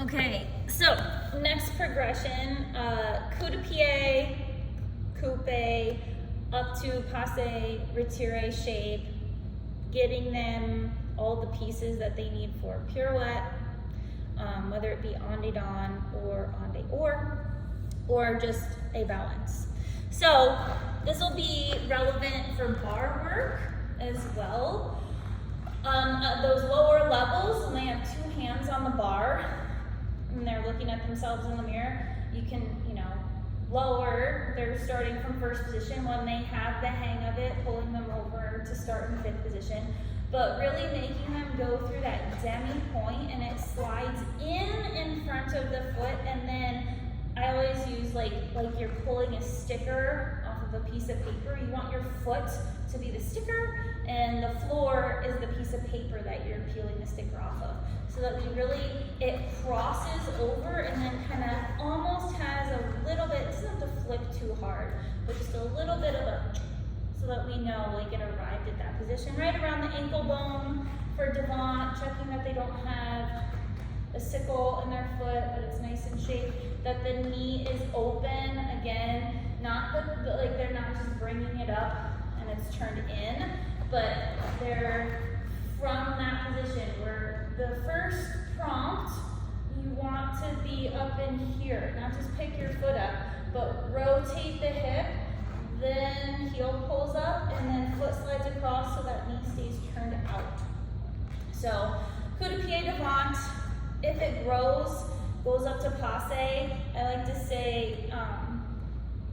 Okay, so next progression, coup de pied, coupé, up to passé, retiré shape, getting them all the pieces that they need for pirouette, whether it be en dedans or en dehors, or just a balance. So this will be relevant for bar work as well. Those lower levels, when they have two hands on the bar and they're looking at themselves in the mirror, you can, lower. They're starting from first position when they have the hang of it, pulling them over to start in fifth position, but really making them go through that demi point, and it slides in front of the foot, and then I always use like you're pulling a sticker off of a piece of paper. You want your foot to be the sticker, and the floor is the piece of paper that you're peeling the sticker off of. So that it crosses over and then kind of almost has a little bit, it doesn't have to flip too hard, but just a little bit of a, so that we know it arrived at that position. Right around the ankle bone for devant, checking that they don't have a sickle in their foot, but it's nice and shaped, that the knee is open, again, not like they're not just bringing it up and it's turned in, but they're from that position where the first prompt, you want to be up in here, not just pick your foot up, but rotate the hip, then heel pulls up, and then foot slides across so that knee stays turned out. So, coup de pied devant, if it grows, goes up to passé. I like to say,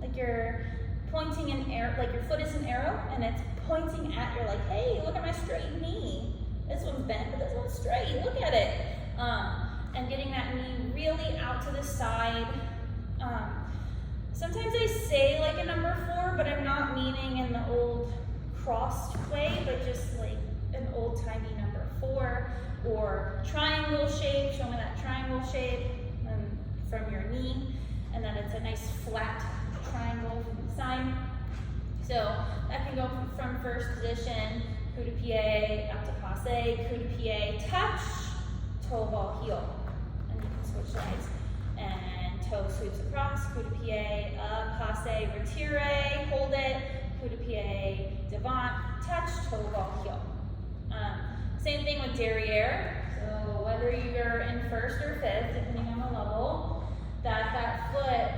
like you're pointing an arrow, like your foot is an arrow, and it's pointing at, you're like, hey, look at my straight knee. This one's bent, but this one's straight, look at it. And getting that knee really out to the side. Sometimes I say like a number 4, but I'm not meaning in the old crossed way, but just like an old-timey number 4, or triangle shape, show me that triangle shape from your knee, and then it's a nice flat triangle from the side. So that can go from first position, coup de pied, up to passé, coup de pied, touch, toe ball heel, and you can switch sides. And toe sweeps across, coup de pied, up, passé, retiré, hold it, coup de pied, devant, touch, toe ball heel. Same thing with derriere. So whether you're in first or fifth, depending on the level, that foot,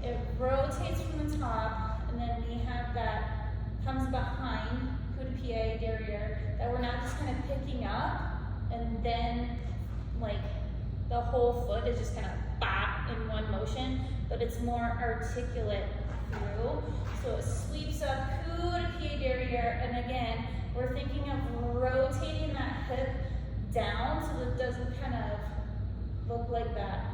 it rotates from the top, and then we have that comes behind, coup de pied, derriere, that we're not just kind of picking up, and then like the whole foot is just kind of bop in one motion, but it's more articulate through. So it sweeps up, coup de pied, derriere, and again, we're thinking of rotating that hip down so that it doesn't kind of look like that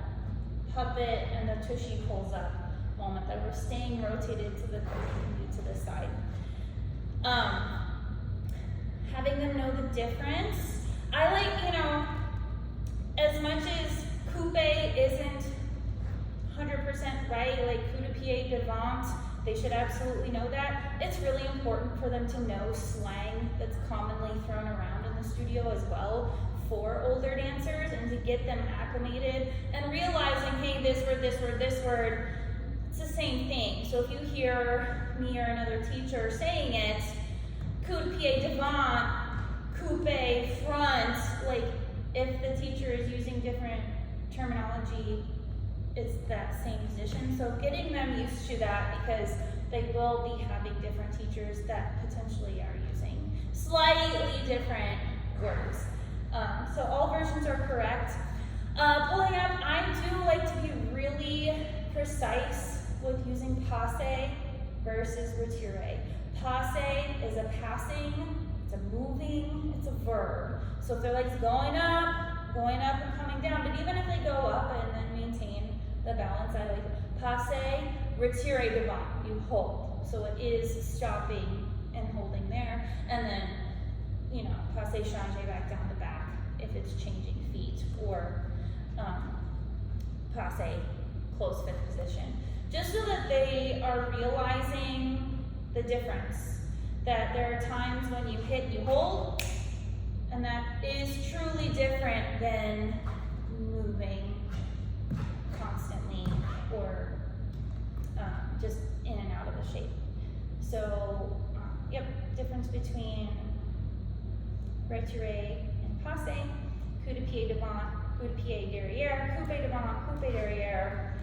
puppet and the tushy pulls up moment, that we're staying rotated to the side. Having them know the difference. I like, as much as coupé isn't 100% right, like coup de pied devant, they should absolutely know that. It's really important for them to know slang that's commonly thrown around in the studio as well for older dancers, and to get them acclimated and realizing, hey, this word, this word, this word, it's the same thing. So if you hear me or another teacher saying it, coup de pied devant, coupé front, like if the teacher is using different terminology, it's that same position. So getting them used to that, because they will be having different teachers that potentially are using slightly different words. So all versions are correct. Pulling up, I do like to be really precise with using passé versus retiré. Passé is a passing, it's a moving, it's a verb. So if their leg's going up and coming down, but even if they go up and then maintain the balance, I like passé, retiré devant, you hold. So it is stopping and holding there, and then, passé changé back down the back if it's changing feet, or passé close fifth position. Just so that they are realizing the difference, that there are times when you hit, you hold, and that is truly different than moving So, yep, difference between retiré and passé, coup de pied devant, coup de pied derrière, coupé devant, coupé derrière.